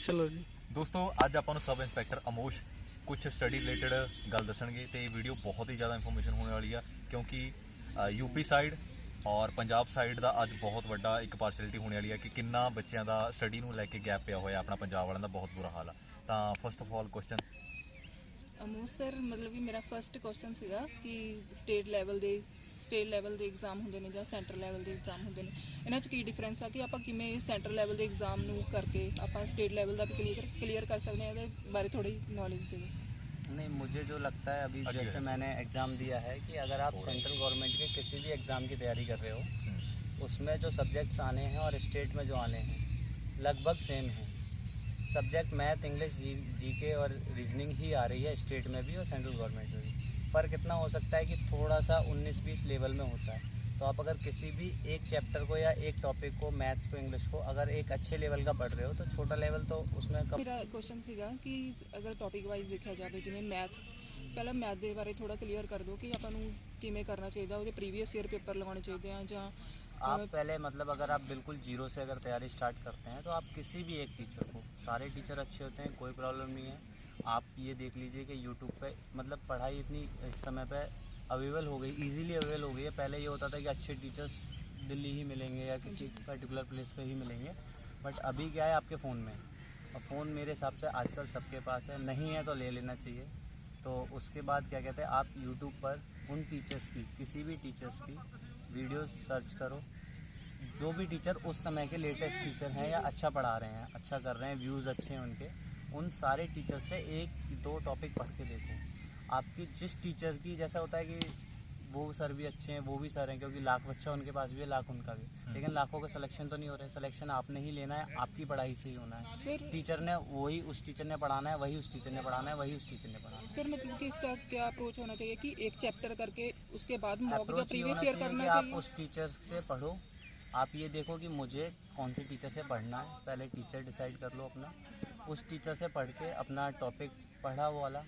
चलो जी। ਦੋਸਤੋ ਅੱਜ ਆਪਾਂ ਨੂੰ ਸਬ ਇੰਸਪੈਕਟਰ ਅਮੋਸ਼ ਕੁਝ ਸਟੱਡੀ ਰਿਲੇਟਡ ਗੱਲ ਦੱਸਣਗੇ ਤੇ ਇਹ ਵੀਡੀਓ ਬਹੁਤ ਹੀ ਜ਼ਿਆਦਾ ਇਨਫੋਰਮੇਸ਼ਨ ਹੋਣ ਵਾਲੀ ਆ ਕਿਉਂਕਿ ਯੂਪੀ ਸਾਈਡ ਔਰ ਪੰਜਾਬ ਸਾਈਡ ਦਾ ਅੱਜ ਬਹੁਤ ਵੱਡਾ ਇੱਕ ਪਾਰਸ਼ੈਲਿਟੀ ਹੋਣ ਵਾਲੀ ਆ ਕਿ ਕਿੰਨਾ ਬੱਚਿਆਂ ਦਾ ਸਟੱਡੀ ਨੂੰ ਲੈ ਕੇ ਗੈਪ ਪਿਆ ਹੋਇਆ ਆਪਣਾ ਪੰਜਾਬ ਵਾਲਿਆਂ ਦਾ ਬਹੁਤ ਬੁਰਾ ਹਾਲ ਆ। ਤਾਂ ਫਸਟ ਆਫ ਆਲ ਕੁਐਸਚਨ ਅਮੋਸ਼ ਸਰ ਮਤਲਬ ਕਿ ਮੇਰਾ ਫਰਸਟ ਕੁਐਸਚਨ ਸੀਗਾ ਕਿ ਸਟੇਟ ਲੈਵਲ ਦੇ ਐਗਜ਼ਾਮ ਹੁੰਦੇ ਨੇ ਜਾਂ ਸੈਂਟਰ ਲੈਵਲ ਦੇ ਐਗਜ਼ਾਮ ਹੁੰਦੇ ਨੇ, ਇਹਨਾਂ 'ਚ ਕੀ ਡਿਫਰੈਂਸ ਆ ਕਿ ਆਪਾਂ ਕਿਵੇਂ ਸੈਂਟਰ ਲੈਵਲ ਦੇ ਐਗਜ਼ਾਮ ਨੂੰ ਕਰਕੇ ਆਪਾਂ स्टेट लेवल का भी क्लियर कर सकते हैं, ਇਹਦੇ ਬਾਰੇ थोड़ी नॉलेज दें। नहीं, मुझे जो लगता है अभी जैसे मैंने एग्ज़ाम दिया है कि अगर आप सेंट्रल गवर्नमेंट के किसी भी एग्ज़ाम की तैयारी कर रहे हो उसमें जो सब्जेक्ट्स आने हैं और स्टेट में जो आने हैं लगभग सेम हैं। सब्जेक्ट मैथ, इंग्लिश, जीके और रीजनिंग ही आ रही है स्टेट में भी और सेंट्रल गवर्नमेंट में भी। फ़र्क इतना हो सकता है कि थोड़ा सा 19-20 लेवल में होता है। तो आप अगर किसी भी एक चैप्टर को या एक टॉपिक को, मैथ्स को, इंग्लिश को अगर एक अच्छे लेवल का पढ़ रहे हो तो छोटा लेवल तो उसमें कम। मेरा क्वेश्चन ਸੀਗਾ ਕਿ ਅਗਰ ਟੌਪਿਕ ਵਾਈਜ਼ ਦੇਖਿਆ ਜਾਵੇ ਜਿਵੇਂ ਮੈਥ, ਪਹਿਲਾਂ ਮੈਥ ਦੇ ਬਾਰੇ ਥੋੜਾ ਕਲੀਅਰ ਕਰ ਦਿਓ ਕਿ ਆਪਾਂ ਨੂੰ ਕਿਵੇਂ ਕਰਨਾ ਚਾਹੀਦਾ, ਉਹਦੇ ਪ੍ਰੀਵੀਅਸ ਈਅਰ ਪੇਪਰ ਲਗਾਉਣੇ ਚਾਹੀਦੇ ਆ ਜਾਂ आप पहले मतलब अगर आप बिल्कुल जीरो से अगर तैयारी स्टार्ट करते हैं तो आप किसी भी एक टीचर को, सारे टीचर अच्छे होते हैं, कोई प्रॉब्लम नहीं है। आप ये देख लीजिए कि यूट्यूब पे मतलब पढ़ाई इतनी इस समय पे अवेलेबल हो गई, इजीली अवेलेबल हो गई है। पहले ये होता था कि अच्छे टीचर्स दिल्ली ही मिलेंगे या किसी पर्टिकुलर प्लेस पे ही मिलेंगे, बट अभी क्या है आपके फ़ोन में, और फ़ोन मेरे हिसाब से आजकल सबके पास है, नहीं है तो ले लेना चाहिए। तो उसके बाद क्या कहते हैं, आप यूट्यूब पर उन टीचर्स की, किसी भी टीचर्स की वीडियोस सर्च करो, जो भी टीचर उस समय के लेटेस्ट टीचर हैं या अच्छा पढ़ा रहे हैं, अच्छा कर रहे हैं, व्यूज़ अच्छे हैं उनके, उन सारे टीचर से 1-2 टॉपिक पढ़ के देखो। आपकी जिस टीचर की, जैसा होता है कि वो सर भी अच्छे हैं, वो भी सर हैं, क्योंकि लाख बच्चा उनके पास भी है, लाख उनका भी, लेकिन लाखों का सिलेक्शन तो नहीं हो रहा है। सिलेक्शन आपने ही लेना है, आपकी पढ़ाई से ही होना है। टीचर ने वही उस टीचर ने पढ़ाना है, वही उस टीचर ने पढ़ाना है, वही उस टीचर ने पढ़ाना है। सर मतलब कि इसका क्या अप्रोच होना चाहिए कि एक चैप्टर करके उसके बाद मॉक या अप्रोच ये प्रीवियस होना ईयर चाहिए करना कि आप चाहिए। उस टीचर से पढ़ो। आप ये देखो कि मुझे कौन से टीचर से पढ़ना है, पहले टीचर डिसाइड कर लो अपना, उस टीचर से पढ़ के अपना टॉपिक पढ़ा वो वाला।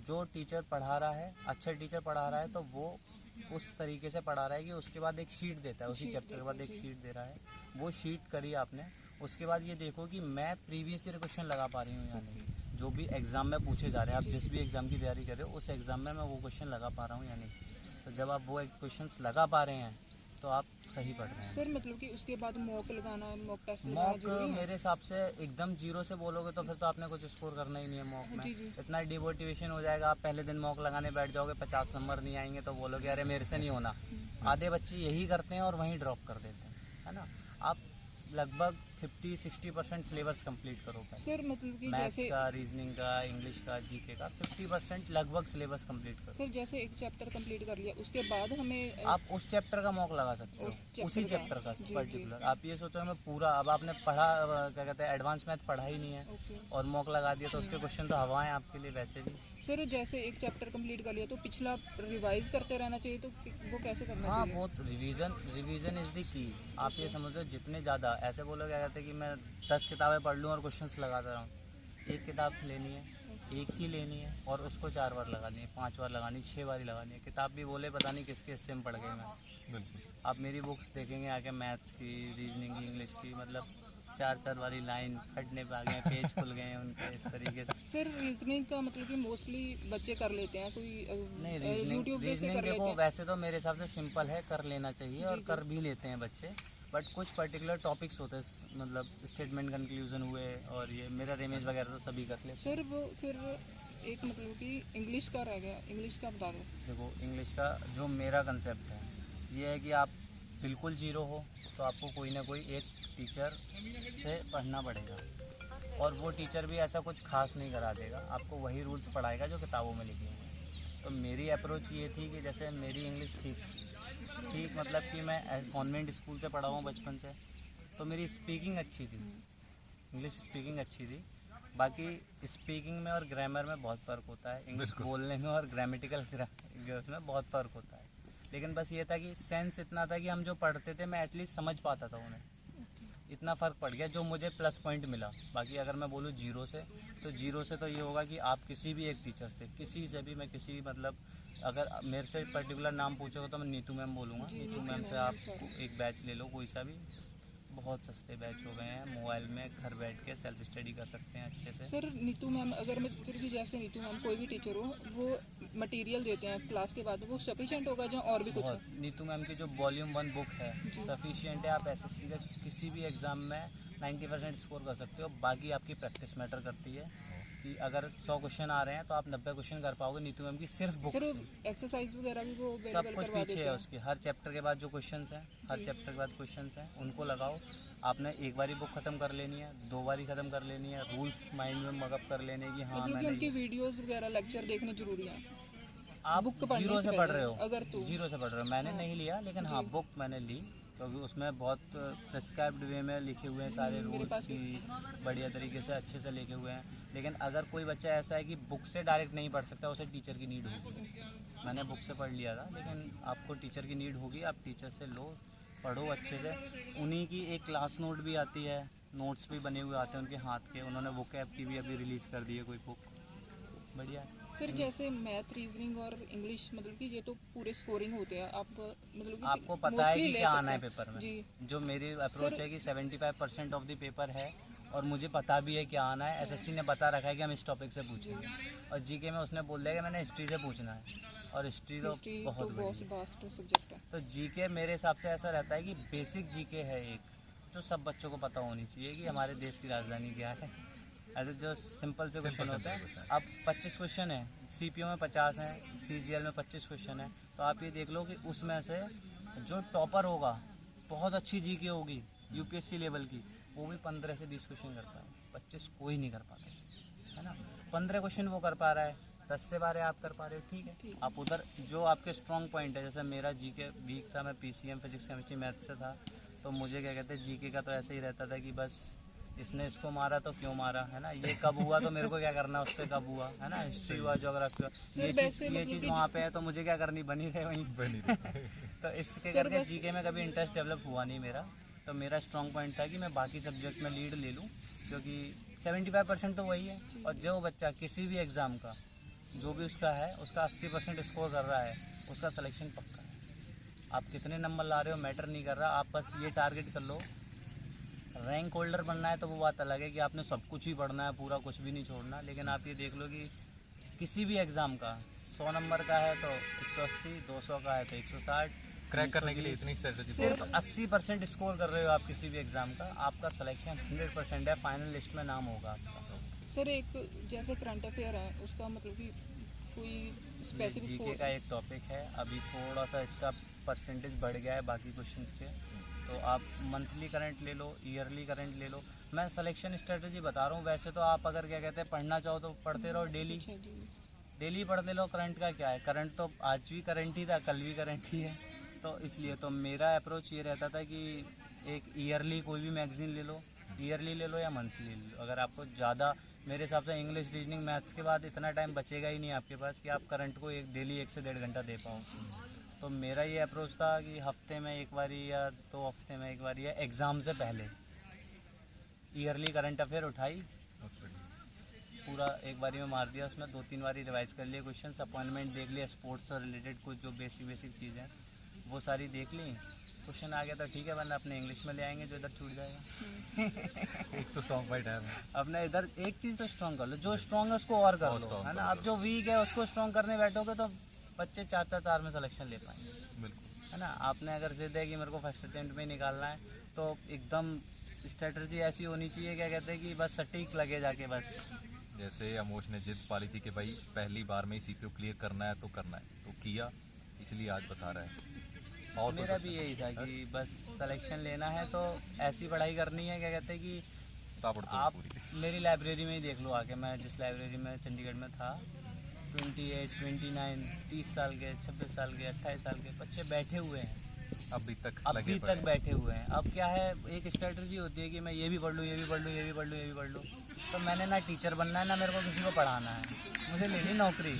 जो टीचर पढ़ा रहा है, अच्छा टीचर पढ़ा रहा है तो वो उस तरीके से पढ़ा रहा है कि उसके बाद एक शीट देता है, उसी चैप्टर के बाद एक शीट दे रहा है, वो शीट करी आपने। उसके बाद ये देखो कि मैं प्रीवियस ईयर क्वेश्चन लगा पा रही हूँ या नहीं, जो भी एग्ज़ाम में पूछे जा रहे हैं, आप जिस भी एग्ज़ाम की तैयारी कर रहे हो उस एग्ज़ाम में मैं वो क्वेश्चन लगा पा रहा हूँ या नहीं। तो जब आप वो क्वेश्चन लगा पा रहे हैं तो आप सही पढ़ रहे हैं। सर मतलब कि उसके बाद मॉक लगाना, मॉक टेस्ट लगाना मॉक जरूरी है? मेरे हिसाब से एकदम जीरो से बोलोगे तो फिर तो आपने कुछ स्कोर करना ही नहीं है मॉक में। जी। इतना डिमोटिवेशन हो जाएगा, आप पहले दिन मॉक लगाने बैठ जाओगे, 50 नंबर नहीं आएंगे तो बोलोगे अरे मेरे से नहीं होना। आधे बच्चे यही करते हैं और वहीं ड्रॉप कर देते हैं, है ना। आप लगभग 50-60% सिलेबस कंप्लीट करो पहले। सर मतलब कि मैथ्स जैसे का, रीजनिंग का, इंग्लिश का, जीके का 50% लगभग सिलेबस कंप्लीट करो। सर जैसे एक चैप्टर कंप्लीट कर लिया उसके बाद हमें आप उस चैप्टर का मॉक लगा सकते हो, उसी चैप्टर का जी, पर्टिकुलर। आप ये सोचो हमें पूरा, अब आपने पढ़ा, क्या कहते हैं, एडवांस मैथ पढ़ा ही नहीं है ओके। और मॉक लगा दिया तो उसके क्वेश्चन तो हवा है आपके लिए वैसे भी। सर जैसे एक चैप्टर कंप्लीट कर लिया तो पिछला रिवाइज करते रहना चाहिए, तो वो कैसे करना हाँ, चाहिए? बहुत रिवीजन इज़ द की। आप ये समझ लो जितने ज़्यादा, ऐसे बोलो क्या कहते हैं कि मैं 10 किताबें पढ़ लूँ और क्वेश्चंस लगाता रहूँ। एक किताब लेनी है, एक ही लेनी है और उसको 4 बार लगानी है, 5 बार लगानी, 6 बार ही लगानी है। किताब भी बोले पता नहीं किसके हिस्से में पढ़ गए मैं। बिल्कुल आप मेरी बुक्स देखेंगे आके, मैथ्स की, रीजनिंग की, इंग्लिश की, मतलब 4-4 वाली लाइन फटने पे आ गए, पेज खुल गए हैं उनके इस तरीके से। सर रीजनिंग का मतलब कि मोस्टली बच्चे कर लेते हैं, कोई नहीं, यूट्यूब से रीजनिंग कर लेते देखो हैं। वैसे तो मेरे हिसाब से सिंपल है, कर लेना चाहिए और जी। कर भी लेते हैं बच्चे, बट कुछ पर्टिकुलर टॉपिक्स होते हैं, मतलब स्टेटमेंट कंक्लूजन हुए और ये मिरर इमेज वगैरह तो सभी कर लेते हैं। सर वो फिर एक मतलब कि इंग्लिश का रह गया, इंग्लिश का बता दो। देखो इंग्लिश का जो मेरा कंसेप्ट है ये है कि आप बिल्कुल जीरो हो तो आपको कोई ना कोई एक टीचर से पढ़ना पड़ेगा, और वो टीचर भी ऐसा कुछ खास नहीं करा देगा, आपको वही रूल्स पढ़ाएगा जो किताबों में लिखे हैं। तो मेरी अप्रोच ये थी कि जैसे मेरी इंग्लिश ठीक मतलब कि मैं कॉन्वेंट स्कूल से पढ़ा हूँ बचपन से, तो मेरी स्पीकिंग अच्छी थी, इंग्लिश स्पीकिंग अच्छी थी। बाकी स्पीकिंग में और ग्रामर में बहुत फ़र्क होता है, इंग्लिश बोलने में और ग्रामेटिकल में बहुत फ़र्क होता है। लेकिन बस ये था कि सेंस इतना था कि हम जो पढ़ते थे मैं एटलीस्ट समझ पाता था उन्हें, इतना फ़र्क पड़ गया जो मुझे प्लस पॉइंट मिला। बाकी अगर मैं बोलूँ जीरो से, तो जीरो से तो ये होगा कि आप किसी भी एक टीचर से, किसी से भी, मैं किसी मतलब अगर मेरे से पर्टिकुलर नाम पूछोगे तो मैं नीतू मैम बोलूँगा, नीतू मैम से आप एक बैच ले लो कोई सा भी, बहुत सस्ते बैच हो गए हैं, मोबाइल में घर बैठ के सेल्फ स्टडी कर सकते हैं अच्छे से। सर नीतू मैम, अगर मैं फिर भी जैसे नीतू मैम कोई भी टीचर हो, वो मटेरियल देते हैं क्लास के बाद, वो सफिशिएंट होगा या और भी कुछ है? बहुत नीतू मैम की जो वॉल्यूम 1 बुक है सफिशिएंट है। आप एसएससी का किसी भी एग्ज़ाम में 90% स्कोर कर सकते हो। बाकी आपकी प्रैक्टिस मैटर करती है कि अगर 100 क्वेश्चन आ रहे हैं तो आप 90 क्वेश्चन कर पाओगे नीतू मैम की सिर्फ बुक सर से। एक्सरसाइज वगैरह भी वो सब अवेलेबल कुछ करवा पीछे देते है हैं? उसके, हर चैप्टर के बाद जो क्वेश्चंस हैं, हर चैप्टर के बाद क्वेश्चंस हैं, उनको लगाओ। आपने एक बारी बुक खत्म कर लेनी है, 2 बारी खत्म कर लेनी है, रूल्स माइंड में मगअप कर लेने की हाँ मतलब कि मैंने उनकी वीडियोस वगैरह लेक्चर देखने जरूरी है? आप बुक पढ़ने जीरो से से पढ़ पहले, रहे हो, अगर तो जीरो से पढ़ रहे हो। मैंने नहीं लिया, लेकिन हाँ बुक मैंने ली, क्योंकि उसमें बहुत प्रिस्क्राइब्ड वे में लिखे हुए हैं सारे मेरे रूल्स पास की, बढ़िया तरीके से अच्छे से लिखे हुए हैं। लेकिन अगर कोई बच्चा ऐसा है कि बुक से डायरेक्ट नहीं पढ़ सकता, उसे टीचर की नीड होगी। मैंने बुक से पढ़ लिया था, लेकिन आपको टीचर की नीड होगी, आप टीचर से लो, पढ़ो अच्छे से। उन्हीं की एक क्लास नोट भी आती है, नोट्स भी बने हुए आते हैं उनके हाथ के। उन्होंने बुक ऐप की भी अभी रिलीज़ कर दी है कोई बुक, बढ़िया है। फिर जैसे मैथ, रीजनिंग और इंग्लिश, मतलब कि ये तो पूरे स्कोरिंग होते हैं, आप मतलब कि आपको पता है mostly कि ले क्या सकते आना है हैं। पेपर में। जी जो मेरी अप्रोच है कि 75% ऑफ द पेपर है, और मुझे पता भी है क्या आना है। एसएससी ने बता रखा है कि हम इस टॉपिक से पूछेंगे, और जीके में उसने बोल दिया कि मैंने हिस्ट्री से पूछना है, और हिस्ट्री तो हिस्ट्री तो बहुत बहुत बड़ी है। वास्ट सब्जेक्ट है। तो जीके मेरे हिसाब से ऐसा रहता है कि बेसिक जीके है एक, जो सब बच्चों को पता होनी चाहिए कि हमारे देश की राजधानी क्या है। ऐसे जो सिंपल से क्वेश्चन होते हैं। अब 25 क्वेश्चन है, सीपीओ में 50 हैं, सीजीएल में 25 क्वेश्चन है, तो आप ये देख लो कि उसमें से जो टॉपर होगा, बहुत अच्छी जीके होगी यूपीएससी लेवल की, वो भी 15 से 20 क्वेश्चन कर पाए, 25 कोई नहीं कर पाता है ना। 15 क्वेश्चन वो कर पा रहा है, 10 से 12 आप कर पा रहे हो, ठीक है। आप उधर जो आपके स्ट्रॉन्ग पॉइंट है, जैसे मेरा जीके वीक था, मैं पीसीएम फिजिक्स केमिस्ट्री मैथ से था, तो मुझे क्या कहते हैं जीके का तो ऐसे ही रहता था कि बस इसने इसको मारा तो क्यों मारा, है ना, ये कब हुआ तो मेरे को क्या करना, उससे कब हुआ, है ना, हिस्ट्री हुआ, ज्योग्राफी हुआ, ये चीज़ वहाँ पे है तो मुझे क्या करनी, बनी रहे वहीं बनी तो इसके करके जीके में कभी इंटरेस्ट डेवलप हुआ नहीं मेरा। तो मेरा स्ट्रॉन्ग पॉइंट था कि मैं बाकी सब्जेक्ट में लीड ले लूँ, क्योंकि 75% तो वही है। और जो बच्चा किसी भी एग्ज़ाम का जो भी उसका है, उसका 80% स्कोर कर रहा है, उसका सिलेक्शन पक्का है। आप कितने नंबर ला रहे हो मैटर नहीं कर रहा, आप बस ये टारगेट कर लो, रैंक होल्डर बनना है तो वो बात अलग है कि आपने सब कुछ ही पढ़ना है, पूरा कुछ भी नहीं छोड़ना। लेकिन आप ये देख लो कि किसी भी एग्ज़ाम का 100 नंबर का है तो 180, 200 का है तो 160, क्रैक करने के लिए इतनी स्ट्रेटजी सिर्फ 80% स्कोर कर रहे हो आप किसी भी एग्ज़ाम का, आपका सिलेक्शन 100% है, फाइनल लिस्ट में नाम होगा आपका। सर एक जैसे करंट अफेयर है, उसका मतलब कि कोई स्पेसिफिक जीके का एक टॉपिक है, अभी थोड़ा सा इसका परसेंटेज बढ़ गया है बाकी क्वेश्चंस के, तो आप मंथली करंट ले लो, ईयरली करंट ले लो। मैं सिलेक्शन स्ट्रेटजी बता रहा हूँ, वैसे तो आप अगर क्या कहते हैं पढ़ना चाहो तो पढ़ते रहो, डेली पढ़ते रहो। करंट का क्या है, करंट तो आज भी करंट ही था, कल भी करंट ही है, तो इसलिए तो मेरा अप्रोच ये रहता था कि एक ईयरली कोई भी मैगजीन ले लो, ईयरली ले लो या मंथली ले लो। अगर आपको ज़्यादा, मेरे हिसाब से इंग्लिश, रीजनिंग, मैथ्स के बाद इतना टाइम बचेगा ही नहीं आपके पास कि आप करंट को डेली 1 से 1.5 घंटा दे पाओ। तो मेरा ये अप्रोच था कि हफ्ते में एक बारी या 2 हफ्ते में एक बारी या एग्ज़ाम से पहले ईयरली करंट अफेयर उठाई, पूरा एक बारी में मार दिया, उसमें 2-3 बारी रिवाइज कर लिए क्वेश्चन, अपॉइंटमेंट देख लिया, स्पोर्ट्स से रिलेटेड कुछ जो बेसिक चीज़ें वो सारी देख ली। क्वेश्चन आ गया तो ठीक है, वरना अपने इंग्लिश में ले आएंगे जो इधर छूट जाएगा। एक तो स्ट्रॉन्ग पॉइंट है अपने इधर एक चीज़ तो स्ट्रॉन्ग कर लो, जो स्ट्रॉन्ग है उसको और कर लो, है ना। अब जो वीक है उसको स्ट्रॉन्ग करने बैठोगे तो बच्चे 4 में सिलेक्शन ले पाएंगे, बिल्कुल, है ना। आपने अगर जिद है कि मेरे को फर्स्ट अटेम्प्ट में निकालना है, तो एकदम स्ट्रेटजी ऐसी होनी चाहिए, क्या कहते हैं कि बस सटीक लगे जाके बस। जैसे अमोश ने जिद पाली थी कि भाई पहली बार में ही सीपीओ क्लियर करना है तो करना है, तो किया, इसलिए आज बता रहा है। और मेरा भी यही था कि बस सिलेक्शन लेना है तो ऐसी पढ़ाई करनी है, क्या कहते हैं कि आप मेरी लाइब्रेरी में ही देख लो आके, मैं जिस लाइब्रेरी में चंडीगढ़ में था, 28, 29, 30 साल के, 26 साल के, 28 साल के बच्चे बैठे हुए हैं अभी तक बैठे हुए हैं। अब क्या है, एक स्ट्रेटजी होती है कि मैं ये भी पढ़ लूँ, ये भी पढ़ लूँ, ये भी पढ़ लूँ, ये भी पढ़ लूँ। तो मैंने ना टीचर बनना है, ना मेरे को किसी को पढ़ाना है, मुझे लेनी नौकरी।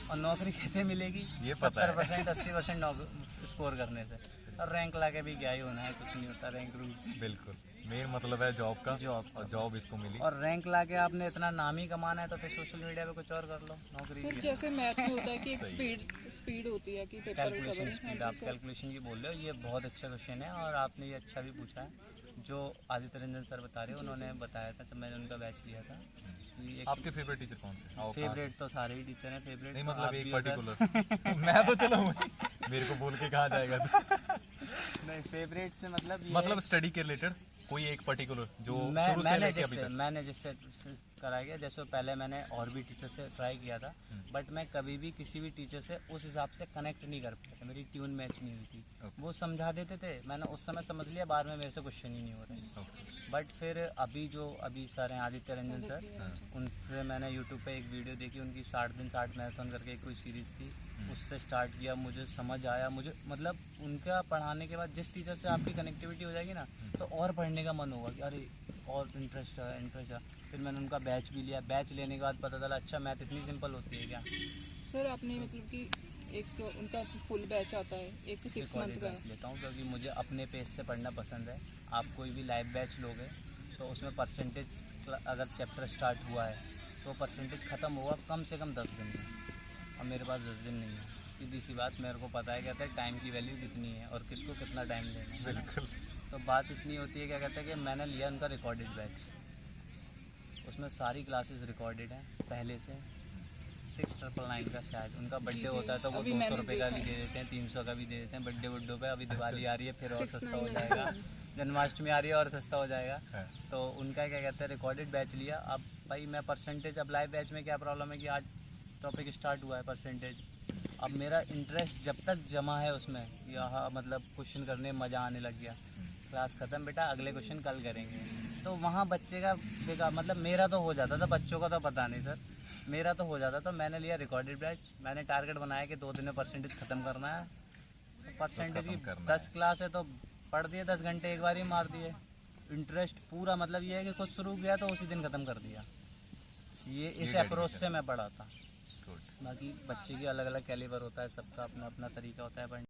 और नौकरी कैसे मिलेगी, ये पता है। 70%, 80% स्कोर करने से। और रैंक ला के भी क्या ही होना है, कुछ नहीं होता, रैंक रूल। बिल्कुल, मेन मतलब है जॉब का, और जॉब इसको मिली। और रैंक ला के आपने इतना नाम ही कमाना है तो फिर सोशल मीडिया पे कुछ और कर लो, नौकरी सर की। जैसे मैथ में होता है कि एक स्पीड होती है कि पेपर कैलकुलेशन स्पीड, आप कैलकुलेशन की बोल रहे हो, ये बहुत अच्छा क्वेश्चन है और आपने ये अच्छा भी पूछा है। जो आदित्य रंजन सर बता रहे हैं उन्होंने बताया था जब मैंने उनका बैच लिया था कि एक आपके फेवरेट टीचर कौन से? आओ, फेवरेट तो सारे ही टीचर हैं, फेवरेट नहीं तो मतलब आप एक भी अगर- पर्टिकुलर मैं तो चलो मेरे को बोल के कहा जाएगा तो। नहीं फेवरेट से मतलब ये मतलब स्टडी के रिलेटेड कोई एक पर्टिकुलर जो मैं शुरू से मैंने लेके अभी जिससे तक। मैंने जिससे कराया गया, जैसे पहले मैंने और भी टीचर से ट्राई किया था बट मैं कभी भी किसी भी टीचर से उस हिसाब से कनेक्ट नहीं कर पाया था, मेरी ट्यून मैच नहीं हुई थी। Okay. वो समझा देते थे, मैंने उस समय समझ लिया, बाद में मेरे से क्वेश्चन ही नहीं हो रहे। Okay. बट फिर अभी सर हैं आदित्य रंजन सर, उनसे मैंने यूट्यूब पे एक वीडियो देखी, उनकी 60 दिन 60 मैराथन करके एक कोई सीरीज़ थी, उससे स्टार्ट किया, मुझे समझ आया। मुझे मतलब उनका पढ़ाने के बाद जिस टीचर से आपकी कनेक्टिविटी हो जाएगी ना तो और पढ़ने का मन होगा कि अरे और इंटरेस्ट है। फिर मैंने उनका बैच भी लिया, बैच लेने के बाद पता चला अच्छा मैथ इतनी सिंपल होती है क्या। सर आपने मतलब कि एक उनका फुल बैच आता है, एक 6 मंथ का है। लेता हूँ क्योंकि मुझे अपने पेज से पढ़ना पसंद है। आप कोई भी लाइव बैच लोगे तो उसमें परसेंटेज अगर चैप्टर स्टार्ट हुआ है तो परसेंटेज ख़त्म होगा कम से कम 10 दिन में, और मेरे पास 10 दिन नहीं है। सीधी सी बात, मेरे को पता है कहते हैं टाइम की वैल्यू कितनी है और किसको कितना टाइम देना है। बिल्कुल। तो बात इतनी होती है, क्या कहते हैं कि मैंने लिया उनका रिकॉर्डेड बैच, उसमें सारी क्लासेस रिकॉर्डेड हैं पहले से। 6999 का शायद उनका बर्थडे होता है तो वो अभी 200 मैंने रुपये का भी देखा दे देते हैं, 300 का भी दे देते हैं बर्थडे वुड्डो पे। अभी दिवाली आ रही है फिर और सस्ता हो 699 जाएगा, जन्माष्टमी आ रही है और सस्ता हो जाएगा। हाँ। तो उनका क्या कहते हैं रिकॉर्डेड बैच लिया। अब भाई मैं परसेंटेज, अब लाइव बैच में क्या प्रॉब्लम है कि आज टॉपिक स्टार्ट हुआ है परसेंटेज, अब मेरा इंटरेस्ट जब तक जमा है उसमें, यहाँ मतलब क्वेश्चन करने में मज़ा आने लग गया, क्लास ख़त्म बेटा अगले क्वेश्चन कल करेंगे, तो वहाँ बच्चे का बेकार, मतलब मेरा तो हो जाता था, बच्चों का तो पता नहीं सर, मेरा तो हो जाता। तो मैंने लिया रिकॉर्डेड बैच, मैंने टारगेट बनाया कि 2 दिन में परसेंटेज ख़त्म करना है। तो परसेंटेज की खत्म करना 10 क्लास है तो पढ़ दिए 10 घंटे एक बार ही मार दिए। इंटरेस्ट पूरा मतलब ये है कि खुद शुरू किया तो उसी दिन ख़त्म कर दिया। ये इस अप्रोच से मैं पढ़ा था। गुड। बाकी बच्चे की अलग अलग कैलिबर होता है, सबका अपना अपना तरीका होता है पढ़ने